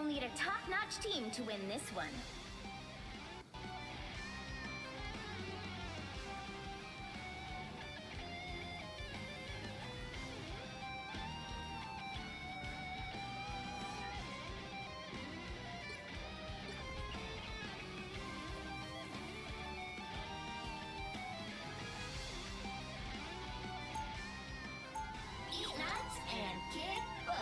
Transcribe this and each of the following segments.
You'll need a top-notch team to win this one. Eat nuts and kick butts.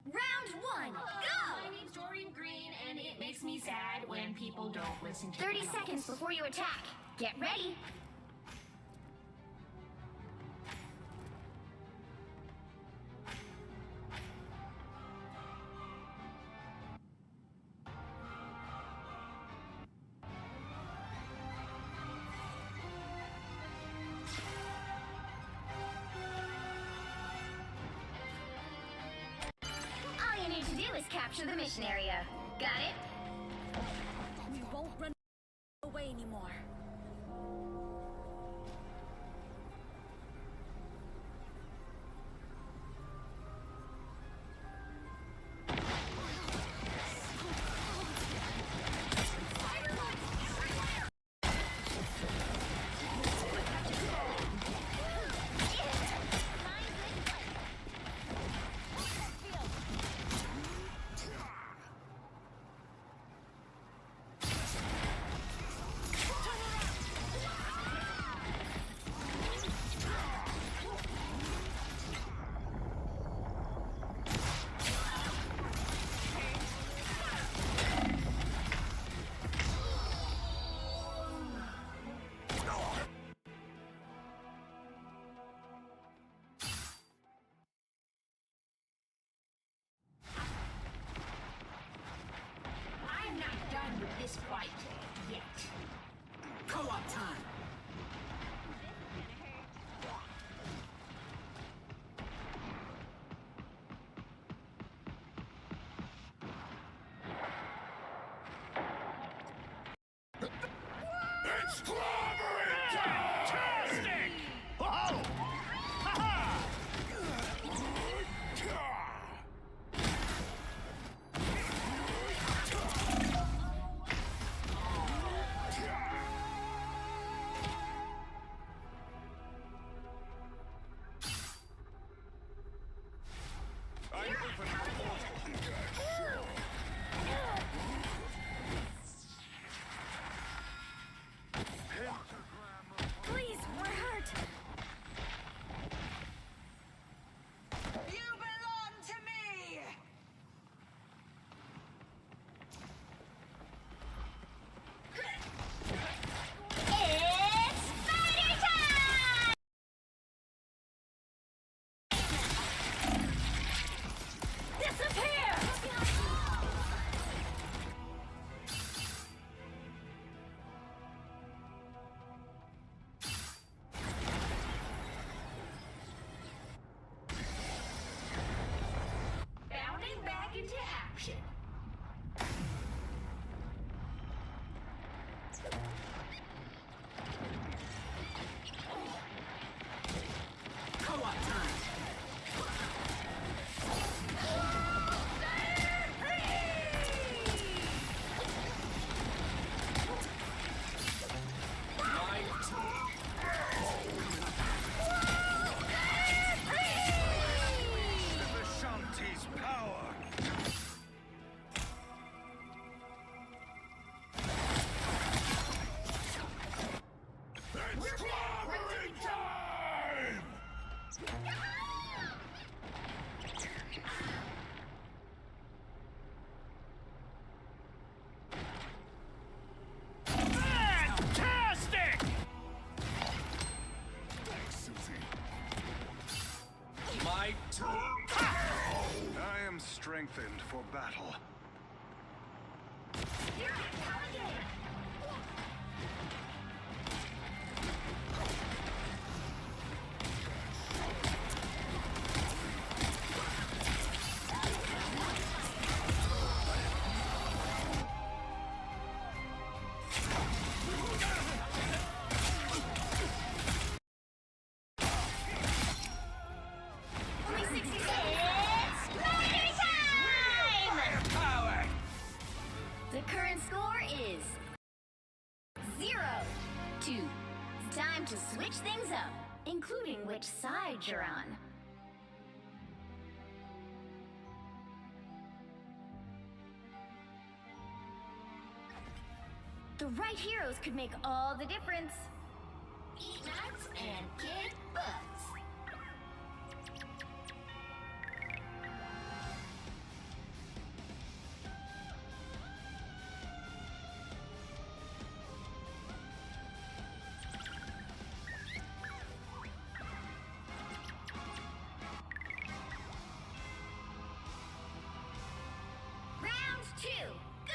Round 1, go! My name's Doreen Green, and it makes me sad when people don't listen to 30 me. seconds before you attack. Get ready. All you need to do is capture the mission area. Got it? We won't run away anymore. I'm not done with this fight yet. Co-op time. It's clobbering time! Fantastic! Whoa! Ha-ha! I'm opening the portal. Please, we're hurt. You belong to me! It's fighter time! Disappear! Bounding back into action. Co-op time. Vishanti's power! It's clobbering time! Fantastic! Thanks, Susie. My turn! I am strengthened for battle. Here I come again. is 0-2. It's time to switch things up, including which side you're on. The right heroes could make all the difference. Eat nuts and kick butts. Round 2, go!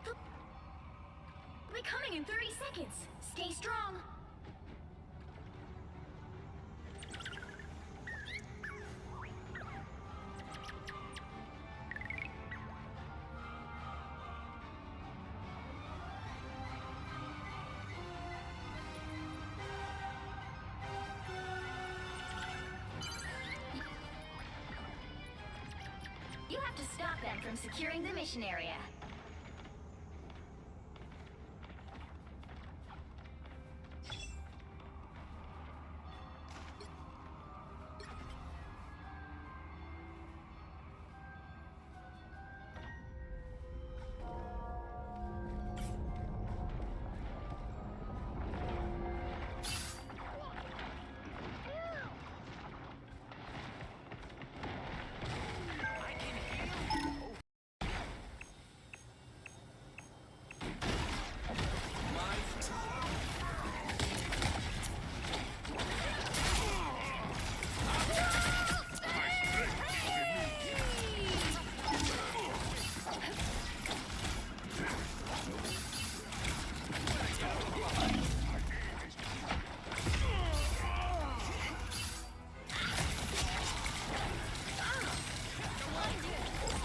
They'll be coming in 30 seconds. Stay strong. You have to stop them from securing the mission area.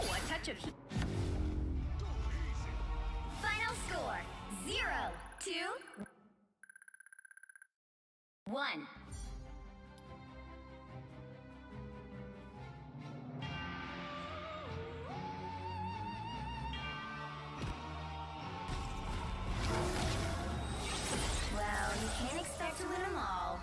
Ooh, a touch of heat. Final score 0-2. 1. Well, you can't expect to win them all.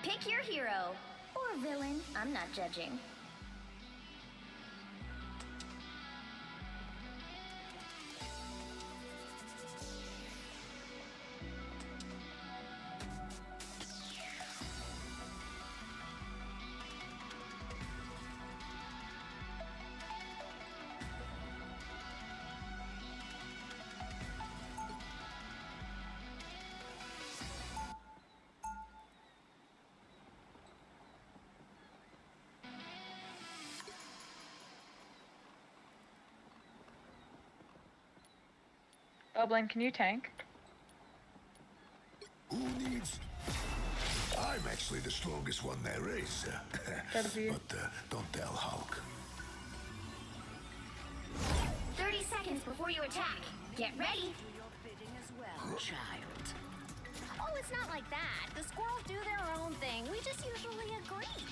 Pick your hero. Or villain. I'm not judging. Goblin, can you tank? Who needs? I'm actually the strongest one there is. That'd be- But don't tell Hulk. 30 seconds before you attack. Get ready. Child. Oh, it's not like that. The squirrels do their own thing. We just usually agree.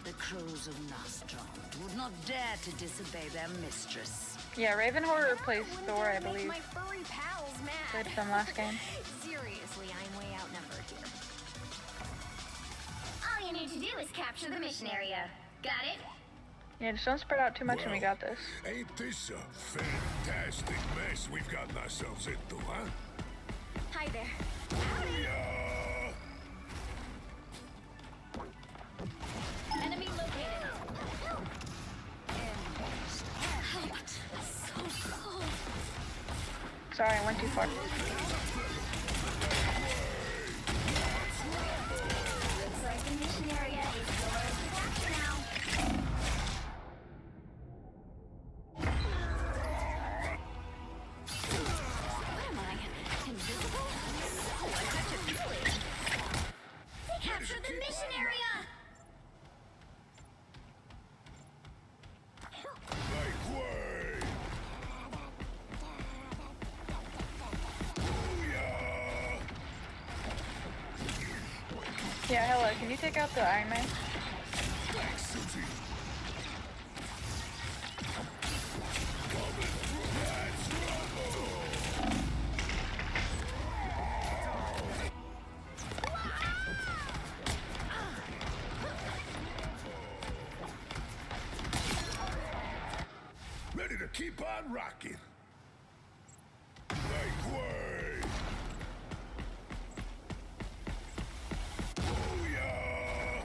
The crows of Nostrum would not dare to disobey their mistress. Yeah, Ravenhorror replaced Wouldn't Thor, dare I make believe. my furry pals mad. Played some last game. Seriously, I'm way outnumbered here. All you need to do is capture the mission area. Got it? Yeah, just don't spread out too much and we got this. Ain't this a fantastic mess we've gotten ourselves into, huh? Hi there. Booyah! Enemy located. So cold. Sorry, I went too far. Looks like the mission area is yours to capture now. What am I? Invisible? So effective killing. They captured the mission area! Make way! Booyah! Yeah, hello, can you take out the Iron Man? Thanks, Susie. Ready to keep on rocking. Make way! Booyah!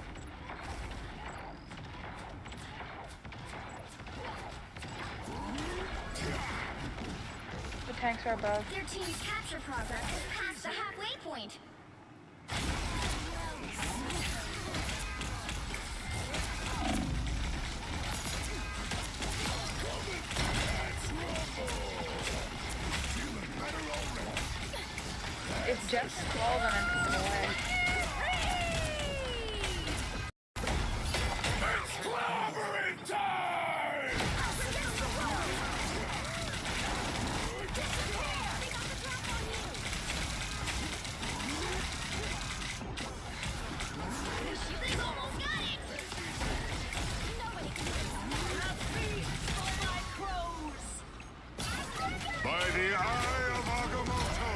The tanks are above. Their team's capture progress has passed the halfway point. If Jeff falls on him, he's away. It's clobbering time! They almost got it. Nobody can have feast for my crows. By the eye of Agamotto!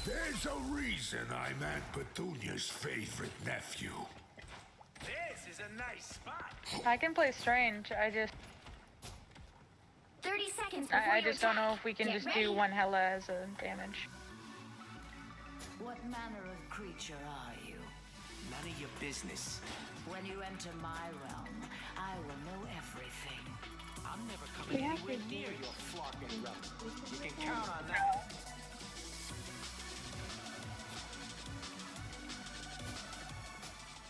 There's a reason I'm Aunt Petunia's favorite nephew. This is a nice spot. I can play Strange, I just 30 seconds before I you just don't know attack. if we can Get just ready. do one Hela as a damage. What manner of creature are you? None of your business. When you enter my realm, I will know everything. I'm never coming anywhere near your flocking rebel. You can count on that.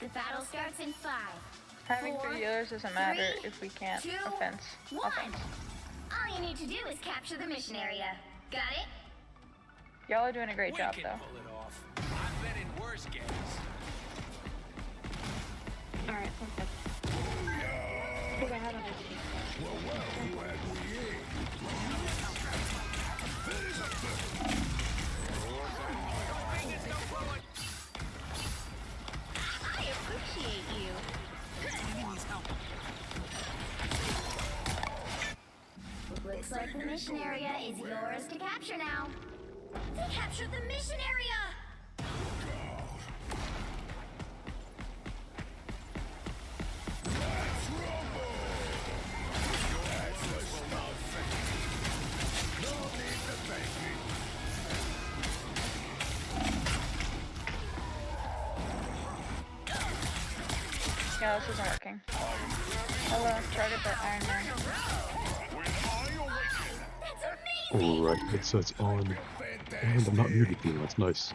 The battle starts in 5. Having 4, 3 healers doesn't matter 3, if we can't 2, offense. 1. Offense. All you need to do is capture the mission area. Got it? Y'all are doing a great We job can though. pull it off. I've been in worse games. Alright, one sec. I think I have it. Well, who had we in? I appreciate you. Looks like the mission area is yours to capture now. They captured the mission area! Let's rumble! Yeah, this isn't working. Hello, try to bet Iron Man. Alright, headset's on. And I'm not muted here, that's nice.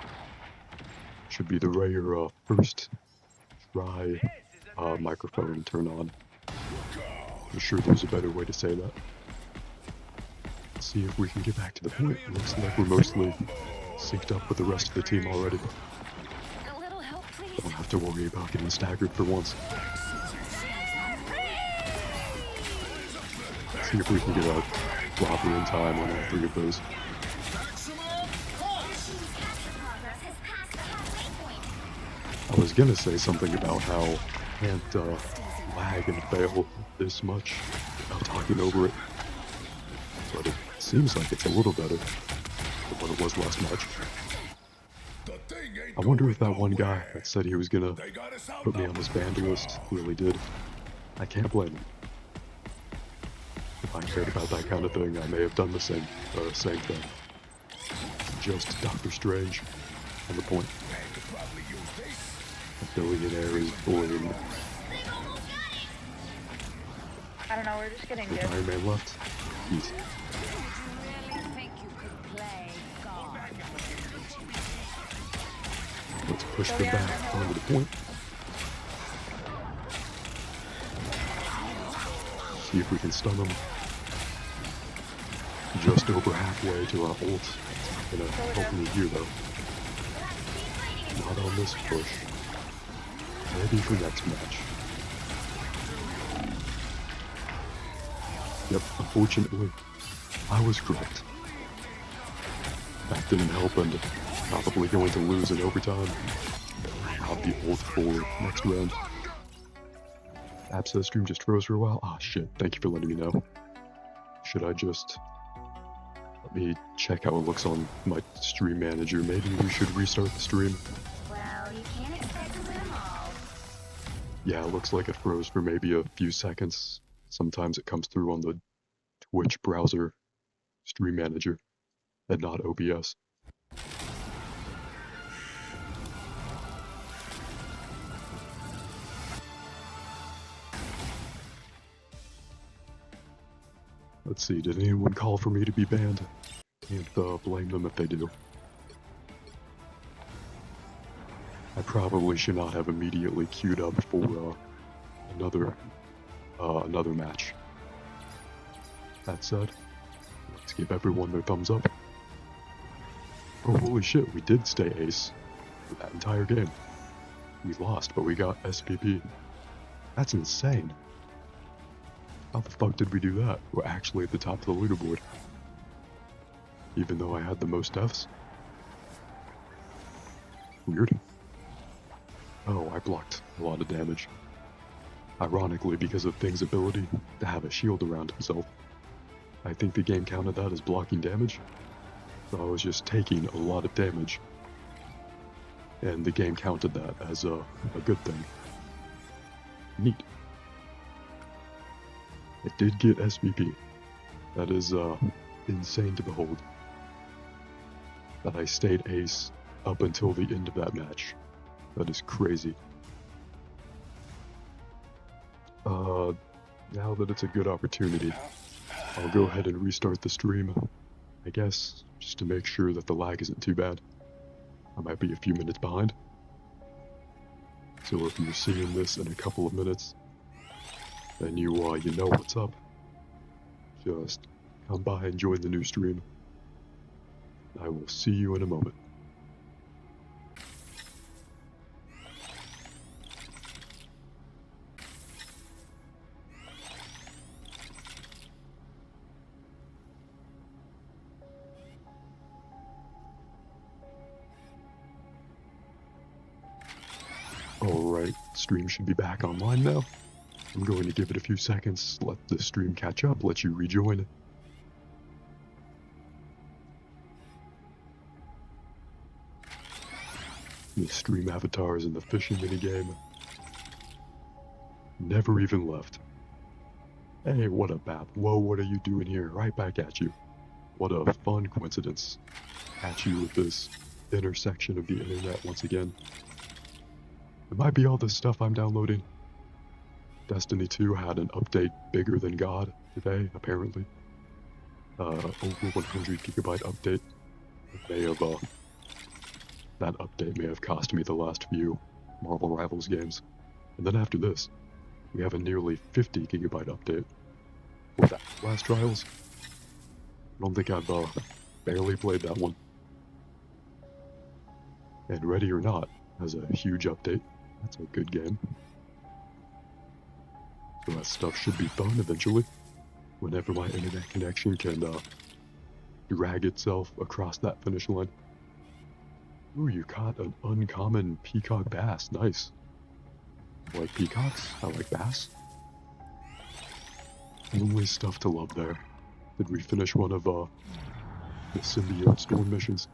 Should be the rare first try microphone turn on. I'm sure there's a better way to say that. Let's see if we can get back to the point. Looks like we're mostly synced up with the rest of the team already. A little help, please. Don't have to worry about getting staggered for once. Let's see if we can get a robbery in time on all three of those. Progress has passed the halfway point. I was gonna say something about how I can't lag and fail this much without talking over it. But it seems like it's a little better than what it was last match. I wonder if that one guy that said he was gonna put me on this banned list really did. I can't blame him. If I cared about that kind of thing, I may have done the same thing. Just Doctor Strange on the point. A billionaire is bullying. I don't know, we're just getting With good. Iron Man left, easy. Really think you could play God? Let's push them back onto the point. See if we can stun them. Just over halfway to our ult. It's not gonna help me here though. Not on this push. Maybe for next match. Yep, unfortunately, I was correct. That didn't help and probably going to lose in overtime. I'll be ult for next round. Abscess stream just froze for a while. Ah, shit. Thank you for letting me know. Should I just... Let me check how it looks on my stream manager. Maybe we should restart the stream. Well, you can't expect to win them all. Yeah, it looks like it froze for maybe a few seconds. Sometimes it comes through on the Twitch browser stream manager and not OBS. Let's see, did anyone call for me to be banned? Can't blame them if they do. I probably should not have immediately queued up for another match. That said, let's give everyone their thumbs up. Oh, holy shit, we did stay ace for that entire game. We lost, but we got SPP. That's insane. How the fuck did we do that? We're actually at the top of the leaderboard. Even though I had the most deaths. Weird. Oh, I blocked a lot of damage. Ironically, because of Thing's ability to have a shield around himself. I think the game counted that as blocking damage. So I was just taking a lot of damage. And the game counted that as a good thing. Neat. It did get SVP. That is insane to behold. That I stayed ace up until the end of that match. That is crazy. Now that it's a good opportunity, I'll go ahead and restart the stream. I guess, just to make sure that the lag isn't too bad. I might be a few minutes behind. So if you're seeing this in a couple of minutes, then you know what's up. Just come by and join the new stream. I will see you in a moment. Alright, stream should be back online now. I'm going to give it a few seconds, let the stream catch up, let you rejoin. The stream avatars in the fishing minigame never even left. Hey, what up, Bap? Whoa, what are you doing here? Right back at you. What a fun coincidence. At you with this intersection of the internet once again. It might be all this stuff I'm downloading. Destiny 2 had an update bigger than God today, apparently. Over 100 gigabyte update. That update may have cost me the last few Marvel Rivals games. And then after this, we have a nearly 50 gigabyte update. With that Last Trials, I don't think I've barely played that one. And Ready or Not has a huge update. That's a good game. So that stuff should be fun eventually, whenever my internet connection can drag itself across that finish line. Ooh, you caught an uncommon peacock bass. Nice. I like peacocks. I like bass. Only stuff to love there. Did we finish one of the symbiote storm missions?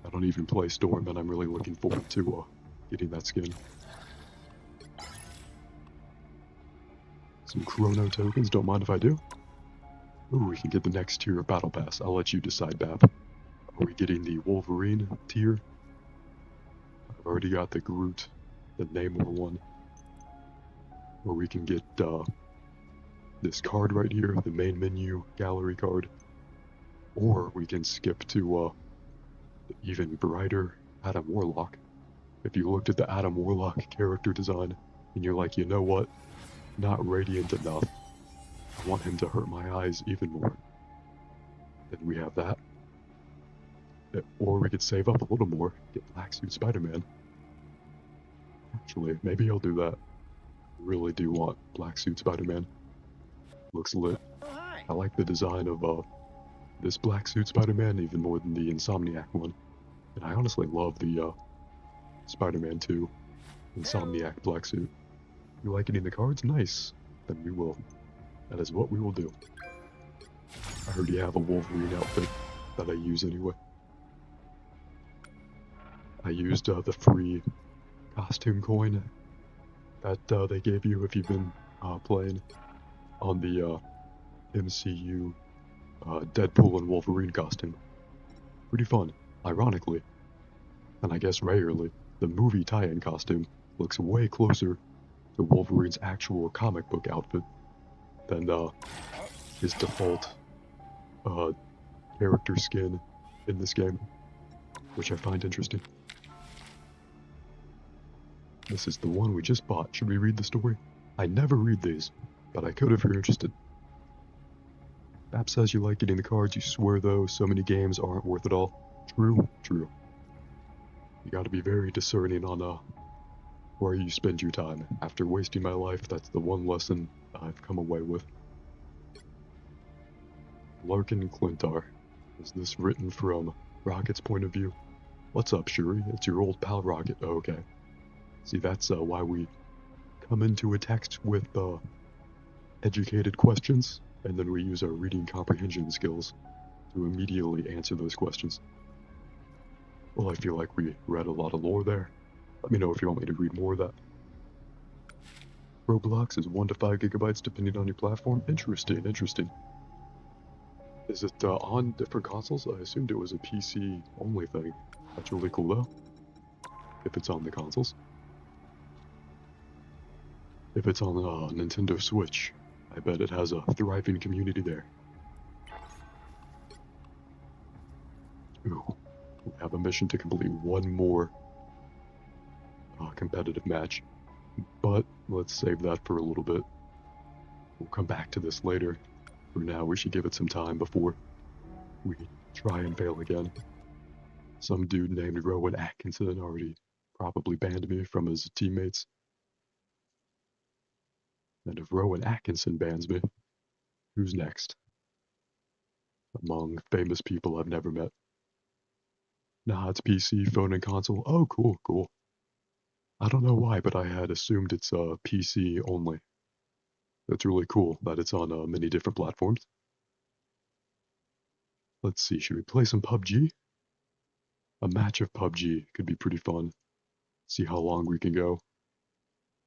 I don't even play Storm, and I'm really looking forward to getting that skin. Some Chrono tokens, don't mind if I do. Ooh, we can get the next tier of Battle Pass. I'll let you decide, Bab. Are we getting the Wolverine tier? I've already got the Groot, the Namor one. Or we can get this card right here, the main menu gallery card. Or we can skip to the even brighter Adam Warlock. If you looked at the Adam Warlock character design and you're like, you know what? Not radiant enough. I want him to hurt my eyes even more. Then we have that. Or we could save up a little more, get Black Suit Spider-Man. Actually, maybe I'll do that. I really do want Black Suit Spider-Man. Looks lit. I like the design of this Black Suit Spider-Man even more than the Insomniac one. And I honestly love the Spider-Man 2 Insomniac Black Suit. You like getting the cards? Nice. Then we will. That is what we will do. I already have a Wolverine outfit that I use anyway. I used the free costume coin that they gave you if you've been playing on the MCU Deadpool and Wolverine costume. Pretty fun. Ironically, and I guess rarely, the movie tie-in costume looks way closer to Wolverine's actual comic book outfit than his default character skin in this game, which I find interesting. This is the one we just bought. Should we read the story? I never read these, but I could if you're interested. Bap says you like getting the cards, you swear though, so many games aren't worth it all. True, true. You gotta be very discerning on where you spend your time. After wasting my life, that's the one lesson I've come away with. Larkin Clintar. Is this written from Rocket's point of view? What's up, Shuri? It's your old pal Rocket. Oh, okay. See, that's why we come into a text with educated questions, and then we use our reading comprehension skills to immediately answer those questions. Well, I feel like we read a lot of lore there. Let me know if you want me to read more of that. Roblox is 1 to 5 gigabytes depending on your platform. Interesting, interesting. Is it on different consoles? I assumed it was a PC only thing. That's really cool though. If it's on the consoles. If it's on Nintendo Switch, I bet it has a thriving community there. Ooh, we have a mission to complete one more competitive match, but let's save that for a little bit. We'll come back to this later. For now, we should give it some time before we try and fail again. Some dude named Rowan Atkinson already probably banned me from his teammates. And if Rowan Atkinson bans me, who's next? Among famous people I've never met. Nah, it's PC, phone, and console. Oh, cool, cool. I don't know why, but I had assumed it's PC only. That's really cool that it's on many different platforms. Let's see, should we play some PUBG? A match of PUBG could be pretty fun. See how long we can go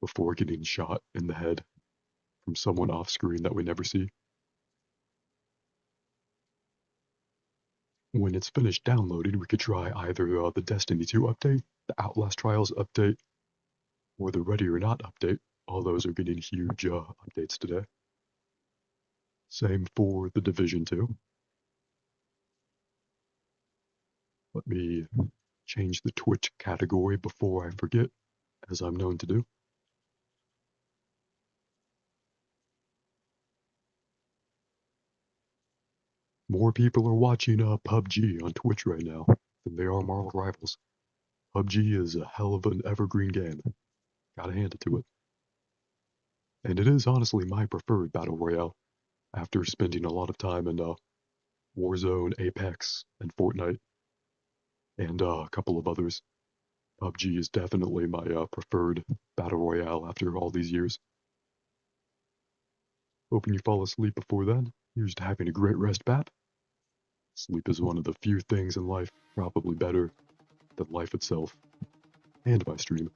before getting shot in the head from someone off screen that we never see. When it's finished downloading, we could try either the Destiny 2 update, the Outlast Trials update, or the Ready or Not update. All those are getting huge updates today. Same for The Division 2. Let me change the Twitch category before I forget, as I'm known to do. More people are watching PUBG on Twitch right now than they are Marvel Rivals. PUBG is a hell of an evergreen game. Gotta hand it to it. And it is honestly my preferred Battle Royale, after spending a lot of time in Warzone, Apex, and Fortnite, and a couple of others. PUBG is definitely my preferred Battle Royale after all these years. Hoping you fall asleep before then. Here's to having a great rest, Bap. Sleep is one of the few things in life probably better than life itself, and my stream.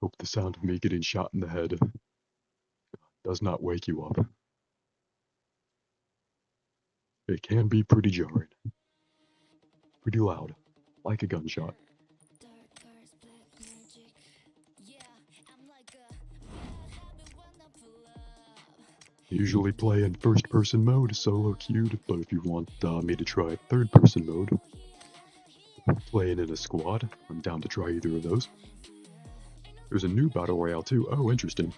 Hope the sound of me getting shot in the head does not wake you up. It can be pretty jarring. Pretty loud, like a gunshot. Usually play in first-person mode, solo queued, but if you want me to try third-person mode, playing in a squad, I'm down to try either of those. There's a new Battle Royale too. Oh, interesting.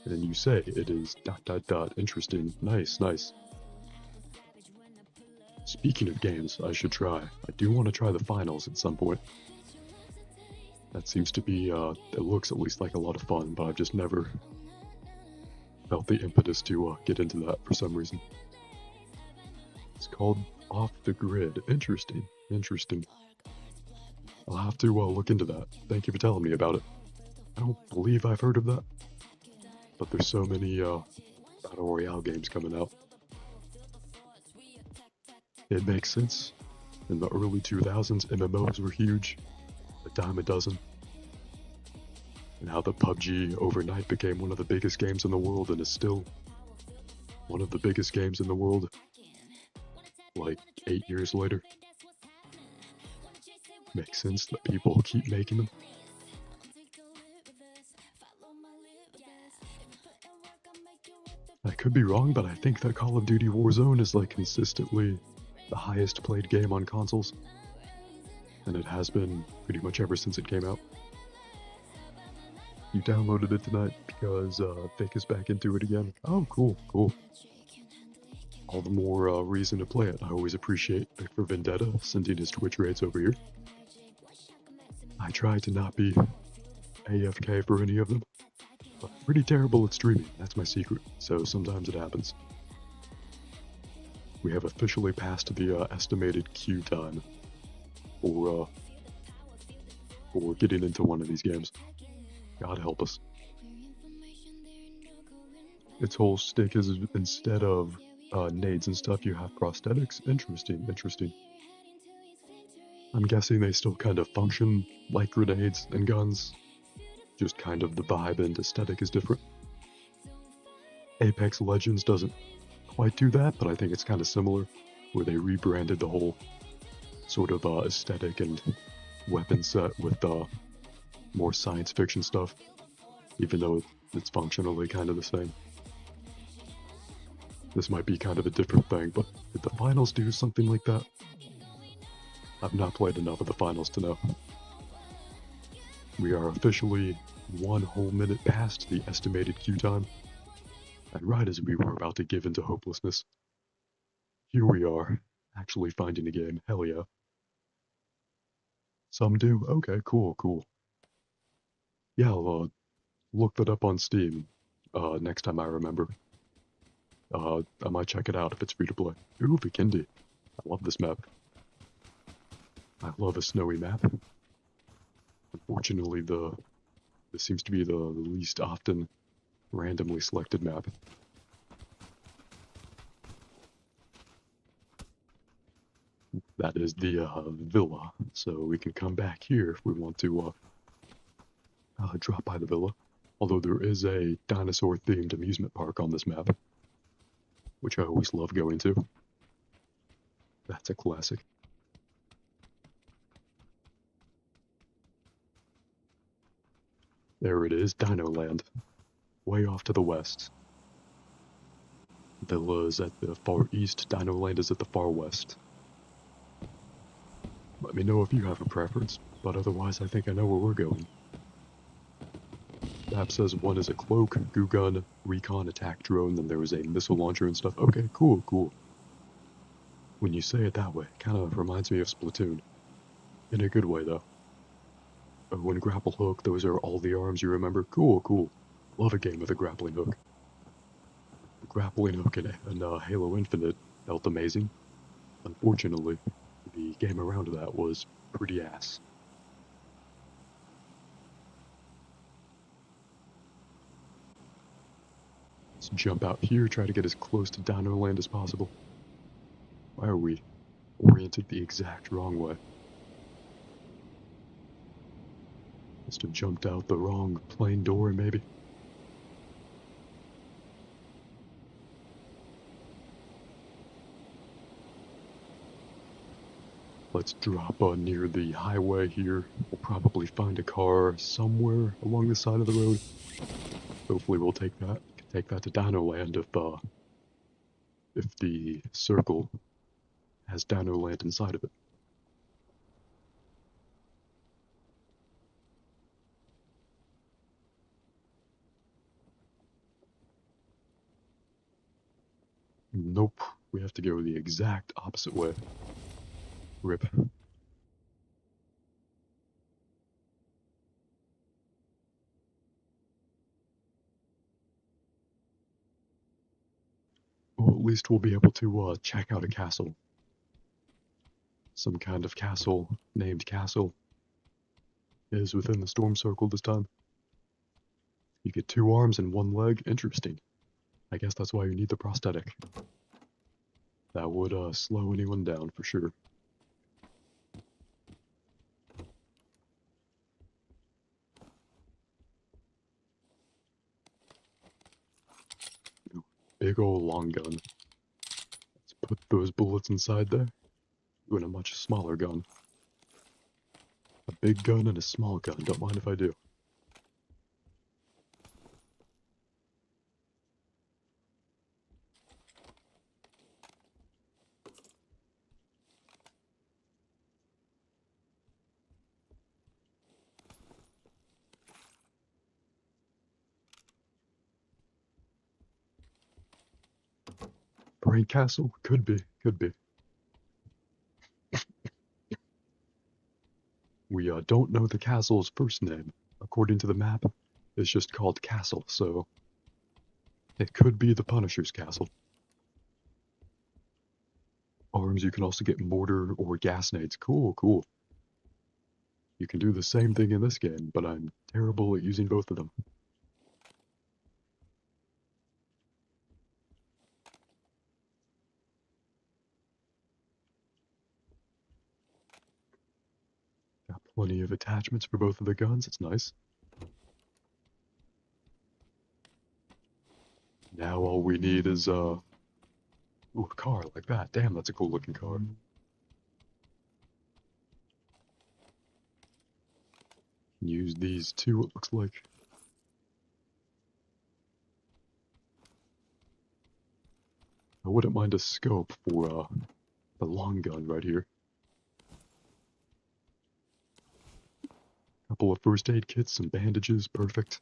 And you say it is ... interesting. Nice, nice. Speaking of games I should try, I do want to try the finals at some point. That seems to be, it looks at least like a lot of fun, but I've just never felt the impetus to get into that for some reason. It's called Off the Grid. Interesting, interesting. I'll have to look into that. Thank you for telling me about it. I don't believe I've heard of that, but there's so many Battle Royale games coming out. It makes sense. In the early 2000s, MMOs were huge, a dime a dozen. And how the PUBG overnight became one of the biggest games in the world and is still one of the biggest games in the world, like 8 years later. Makes sense that people keep making them. I could be wrong, but I think that Call of Duty Warzone is like consistently the highest played game on consoles. And it has been pretty much ever since it came out. You downloaded it tonight because Vic is back into it again. Oh, cool, cool. All the more reason to play it. I always appreciate Vic for Vendetta sending his Twitch raids over here. I try to not be AFK for any of them, but I'm pretty terrible at streaming. That's my secret, so sometimes it happens. We have officially passed the estimated queue time for getting into one of these games. God help us. Its whole stick is instead of nades and stuff, you have prosthetics. Interesting, interesting. I'm guessing they still kind of function like grenades and guns. Just kind of the vibe and aesthetic is different. Apex Legends doesn't quite do that, but I think it's kind of similar, where they rebranded the whole sort of aesthetic and weapon set with more science fiction stuff, even though it's functionally kind of the same. This might be kind of a different thing, but did the finals do something like that? I've not played enough of the finals to know. We are officially 1 whole minute past the estimated queue time, and right as we were about to give into hopelessness, here we are, actually finding a game. Hell yeah. Some do? Okay, cool, cool. Yeah, I'll look that up on Steam next time I remember. I might check it out if it's free to play. Ooh, Vikendi. I love this map. I love a snowy map. Unfortunately, this seems to be the least often randomly selected map. That is the villa, so we can come back here if we want to drop by the villa. Although there is a dinosaur-themed amusement park on this map, which I always love going to. That's a classic. There it is, Dino Land. Way off to the west. Villa's at the far east, Dino Land is at the far west. Let me know if you have a preference, but otherwise I think I know where we're going. Map says one is a cloak, goo gun, recon, attack drone, then there was a missile launcher and stuff. Okay, cool, cool. When you say it that way, it kind of reminds me of Splatoon. In a good way, though. Oh, and grapple hook, those are all the arms you remember. Cool, cool. Love a game with a grappling hook. The grappling hook in Halo Infinite felt amazing. Unfortunately, the game around that was pretty ass. Let's jump out here, try to get as close to Dino Land as possible. Why are we oriented the exact wrong way? Must have jumped out the wrong plane door, maybe. Let's drop near the highway here. We'll probably find a car somewhere along the side of the road. Hopefully we'll take that to Dino Land if the circle has Dino Land inside of it. Nope, we have to go the exact opposite way. Rip. Well, at least we'll be able to check out a castle. Some kind of castle named Castle is within the storm circle this time. You get 2 arms and 1 leg. Interesting. I guess that's why you need the prosthetic. That would slow anyone down for sure. Big ol' long gun. Let's put those bullets inside there. Doing a much smaller gun. A big gun and a small gun, don't mind if I do. Brain Castle? Could be, could be. We don't know the castle's first name. According to the map, it's just called Castle, so it could be the Punisher's castle. Arms, you can also get mortar or gas nades. Cool, cool. You can do the same thing in this game, but I'm terrible at using both of them. Got plenty of attachments for both of the guns, it's nice. Now all we need is, ooh, a car like that. Damn, that's a cool looking car. Use these two, it looks like. I wouldn't mind a scope for, the long gun right here. Couple of first aid kits, some bandages, perfect.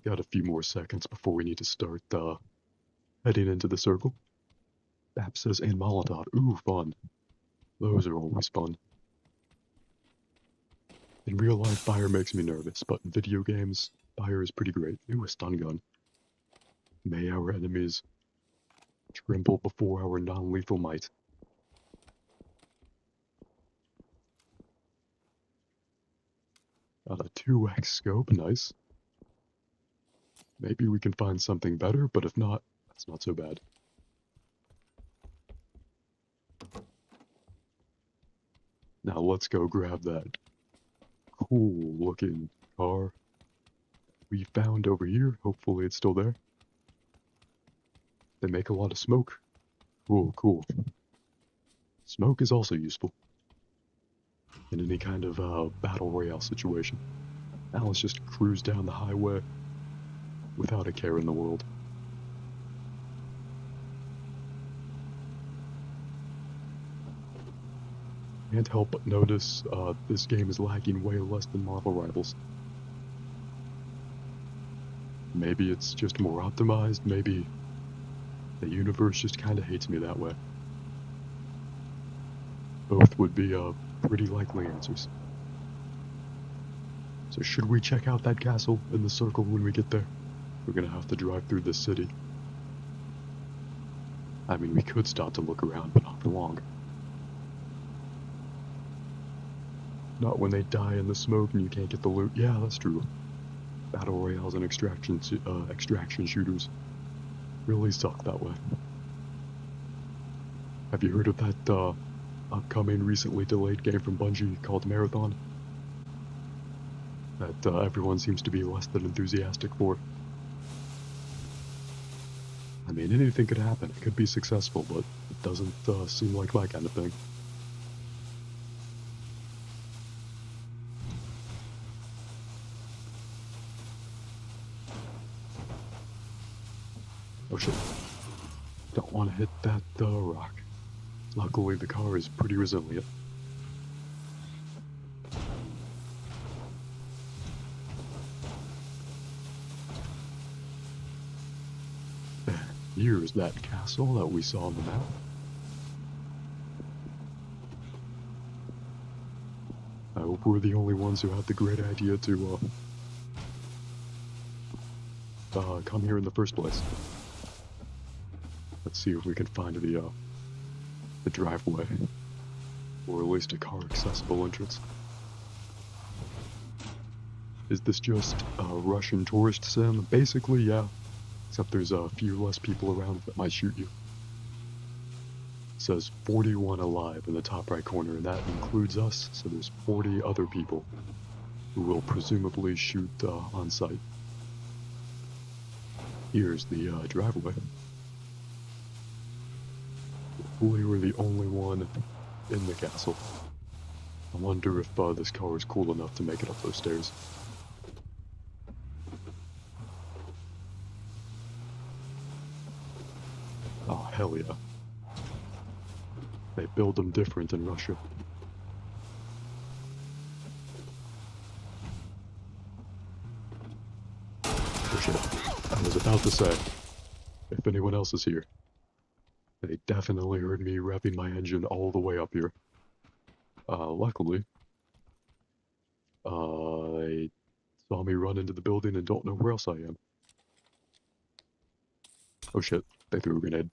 Got a few more seconds before we need to start heading into the circle. Map says and Molotov. Ooh, fun. Those are always fun. In real life, fire makes me nervous, but in video games, fire is pretty great. Ooh, a stun gun. May our enemies tremble before our non-lethal might. Got a 2x scope, nice. Maybe we can find something better, but if not, that's not so bad. Now let's go grab that cool looking car we found over here. Hopefully it's still there. They make a lot of smoke. Cool, cool. Smoke is also useful in any kind of battle royale situation. Now let's just cruise down the highway without a care in the world. Can't help but notice this game is lagging way less than Marvel Rivals. Maybe it's just more optimized, maybe the universe just kinda hates me that way. Both would be pretty likely answers. So should we check out that castle in the circle when we get there? We're gonna have to drive through the city. I mean, we could stop to look around, but not for long. Not when they die in the smoke and you can't get the loot. Yeah, that's true. Battle royales and extraction shooters really suck that way. Have you heard of that upcoming, recently delayed game from Bungie called Marathon? That everyone seems to be less than enthusiastic for. I mean, anything could happen. It could be successful, but it doesn't seem like my kind of thing. Oh shit. Don't want to hit that rock. Luckily, the car is pretty resilient. Here's that castle that we saw on the map. I hope we're the only ones who had the great idea to come here in the first place. Let's see if we can find the driveway, or at least a car-accessible entrance. Is this just a Russian tourist sim? Basically, yeah. Except there's a few less people around that might shoot you. It says 41 alive in the top right corner, and that includes us, so there's 40 other people who will presumably shoot on sight. Here's the driveway. Hopefully we're the only one in the castle. I wonder if this car is cool enough to make it up those stairs. Oh, hell yeah. They build them different in Russia. Oh shit. I was about to say, if anyone else is here, they definitely heard me revving my engine all the way up here. Luckily, they saw me run into the building and don't know where else I am. Oh shit, they threw a grenade.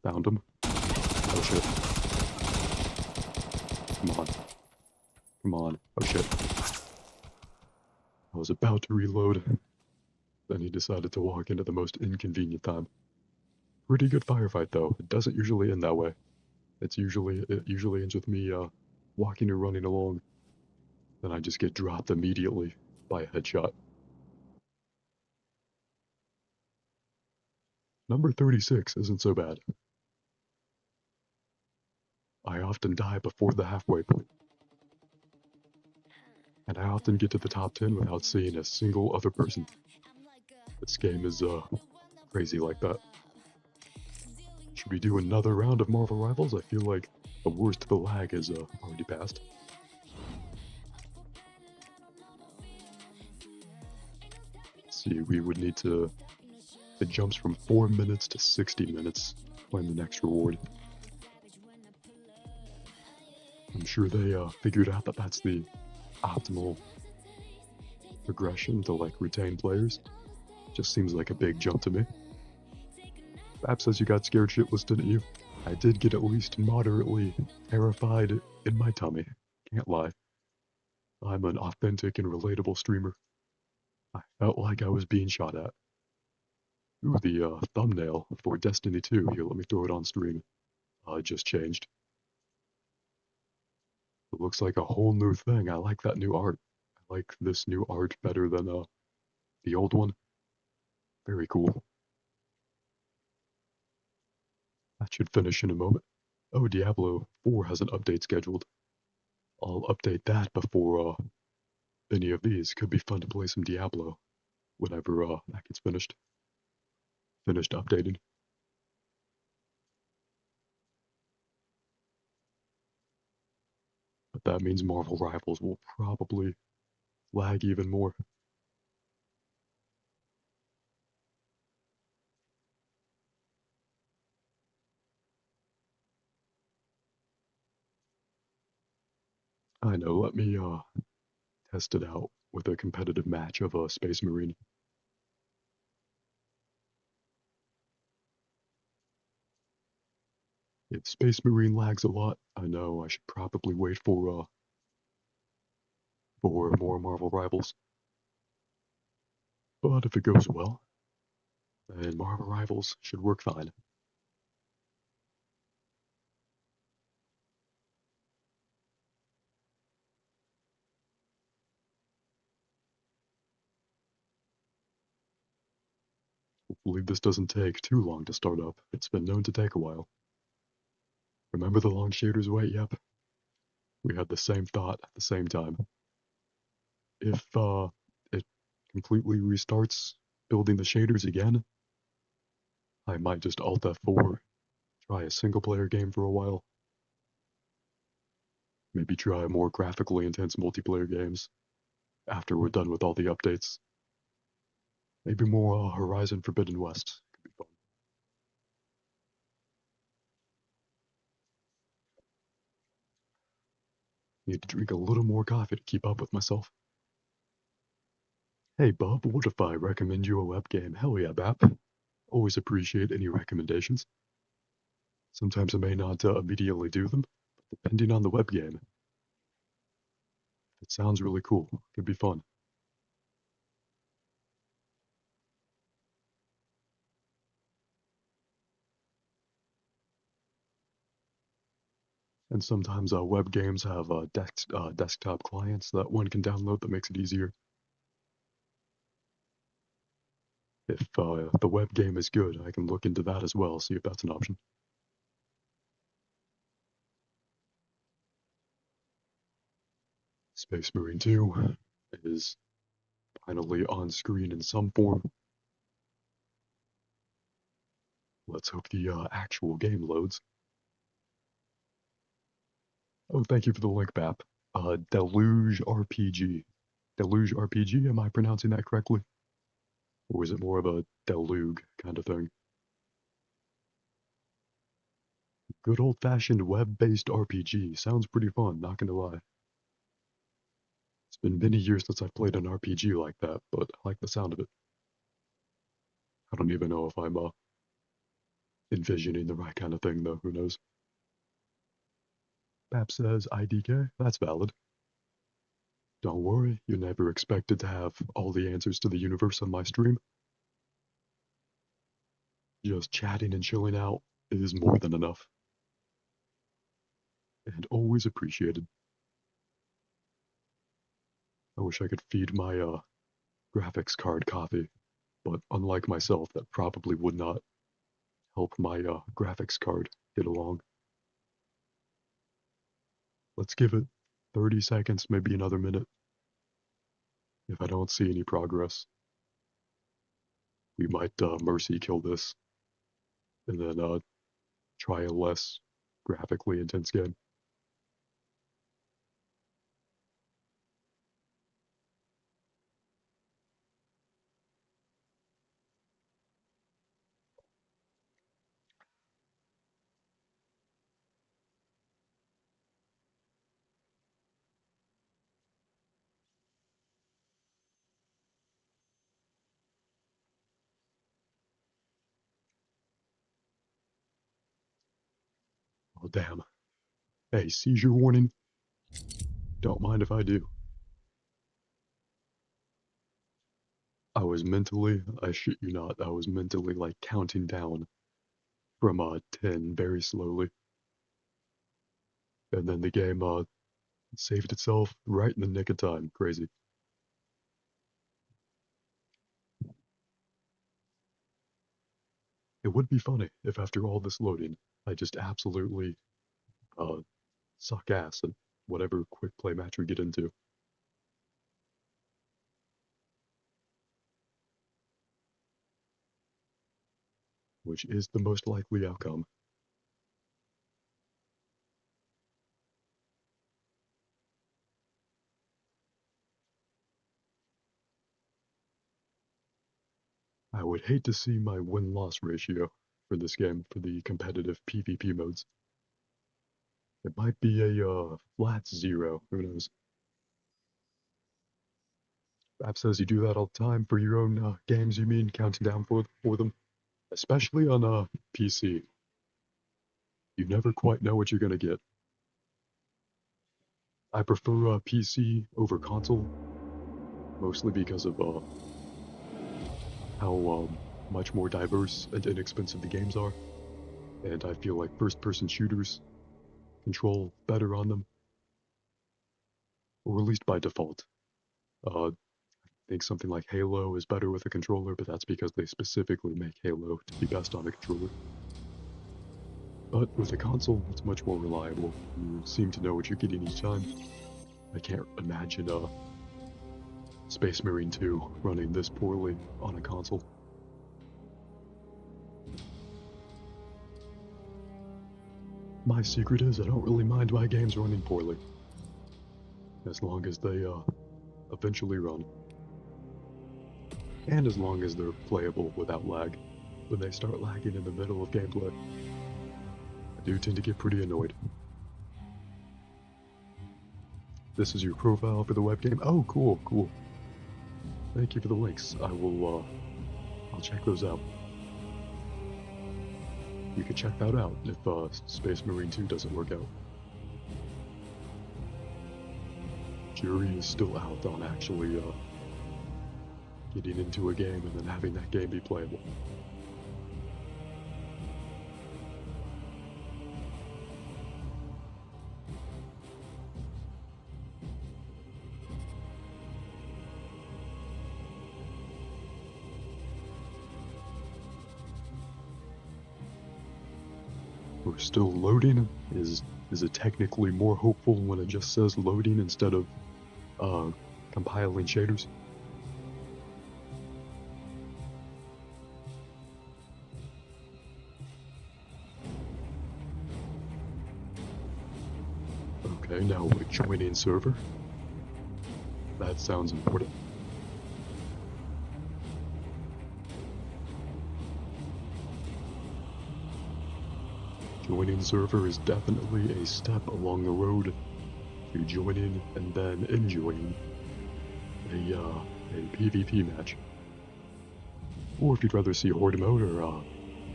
Found him. Oh shit. Come on. Come on. Oh shit. I was about to reload. Then he decided to walk into the most inconvenient time. Pretty good firefight though. It doesn't usually end that way. It usually ends with me walking and running along. Then I just get dropped immediately by a headshot. Number 36 isn't so bad. I often die before the halfway point. And I often get to the top 10 without seeing a single other person. This game is crazy like that. Should we do another round of Marvel Rivals? I feel like the worst of the lag is already passed. Let's see, we would need to... It jumps from 4 minutes to 60 minutes when the next reward. I'm sure they figured out that that's the optimal progression to like retain players. Just seems like a big jump to me. Bab says you got scared shitless, didn't you? I did get at least moderately terrified in my tummy. Can't lie. I'm an authentic and relatable streamer. I felt like I was being shot at. Ooh, the thumbnail for Destiny 2. Here, let me throw it on stream. It just changed. It looks like a whole new thing. I like that new art. I like this new art better than the The old one. Very cool. That should finish in a moment. Oh, Diablo 4 has an update scheduled. I'll update that before any of these. Could be fun to play some Diablo whenever that gets finished. Finished updating. But that means Marvel Rivals will probably lag even more. I know, let me test it out with a competitive match of a Space Marine. If Space Marine lags a lot, I know I should probably wait for more Marvel Rivals. But if it goes well, then Marvel Rivals should work fine. Hopefully this doesn't take too long to start up. It's been known to take a while. Remember the long shaders wait? Yep. We had the same thought at the same time. If it completely restarts building the shaders again, I might just Alt F4, try a single player game for a while. Maybe try more graphically intense multiplayer games after we're done with all the updates. Maybe more Horizon Forbidden West. Could be fun. Need to drink a little more coffee to keep up with myself. Hey Bub, what if I recommend you a web game? Hell yeah, Bap. Always appreciate any recommendations. Sometimes I may not immediately do them, but depending on the web game, it sounds really cool. Could be fun. And sometimes web games have desktop clients that one can download that makes it easier. If the web game is good, I can look into that as well, see if that's an option. Space Marine 2 is finally on screen in some form. Let's hope the actual game loads. Oh, thank you for the link, Bap. Deluge RPG. Deluge RPG, am I pronouncing that correctly? Or is it more of a deluge kind of thing? Good old-fashioned web-based RPG. Sounds pretty fun, not gonna lie. It's been many years since I've played an RPG like that, but I like the sound of it. I don't even know if I'm envisioning the right kind of thing, though. Who knows? Bap says IDK. That's valid. Don't worry, you never expected to have all the answers to the universe on my stream. Just chatting and chilling out is more than enough. And always appreciated. I wish I could feed my graphics card coffee, but unlike myself, that probably would not help my graphics card get along. Let's give it 30 seconds, maybe another minute. If I don't see any progress, we might mercy kill this, and then try a less graphically intense game. Oh, damn. Hey, seizure warning. Don't mind if I do. I was mentally, I shit you not, I was mentally like counting down from 10 very slowly. And then the game saved itself right in the nick of time. Crazy. It would be funny if after all this loading, I just absolutely suck ass at whatever quick play match we get into. Which is the most likely outcome. I would hate to see my win-loss ratio for this game for the competitive PvP modes. It might be a flat 0, who knows. App says you do that all the time for your own games, you mean, counting down for them? Especially on PC. You never quite know what you're gonna get. I prefer PC over console, mostly because of how much more diverse and inexpensive the games are, and I feel like first-person shooters control better on them, or at least by default. I think something like Halo is better with a controller, but that's because they specifically make Halo to be best on a controller. But with a console, it's much more reliable. You seem to know what you're getting each time. I can't imagine Space Marine 2 running this poorly on a console. My secret is I don't really mind my games running poorly, as long as they eventually run. And as long as they're playable without lag. When they start lagging in the middle of gameplay, I do tend to get pretty annoyed. This is your profile for the webcam. Oh, cool, cool. Thank you for the links. I'll check those out. You can check that out if Space Marine 2 doesn't work out. Jury is still out on actually getting into a game and then having that game be playable. We're still loading. Is it technically more hopeful when it just says loading instead of compiling shaders? Okay, now we're joining server. That sounds important. Joining server is definitely a step along the road to joining and then enjoying a PvP match. Or if you'd rather see Horde mode or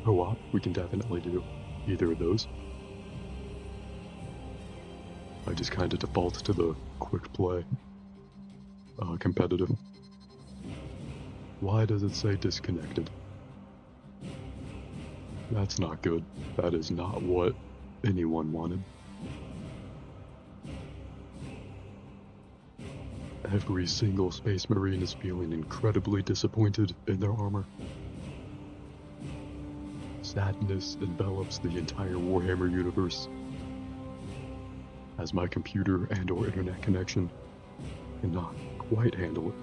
co-op, we can definitely do either of those. I just kind of default to the quick play competitive. Why does it say disconnected? That's not good. That is not what anyone wanted. Every single Space Marine is feeling incredibly disappointed in their armor. Sadness envelops the entire Warhammer universe, as my computer and/or internet connection cannot quite handle it.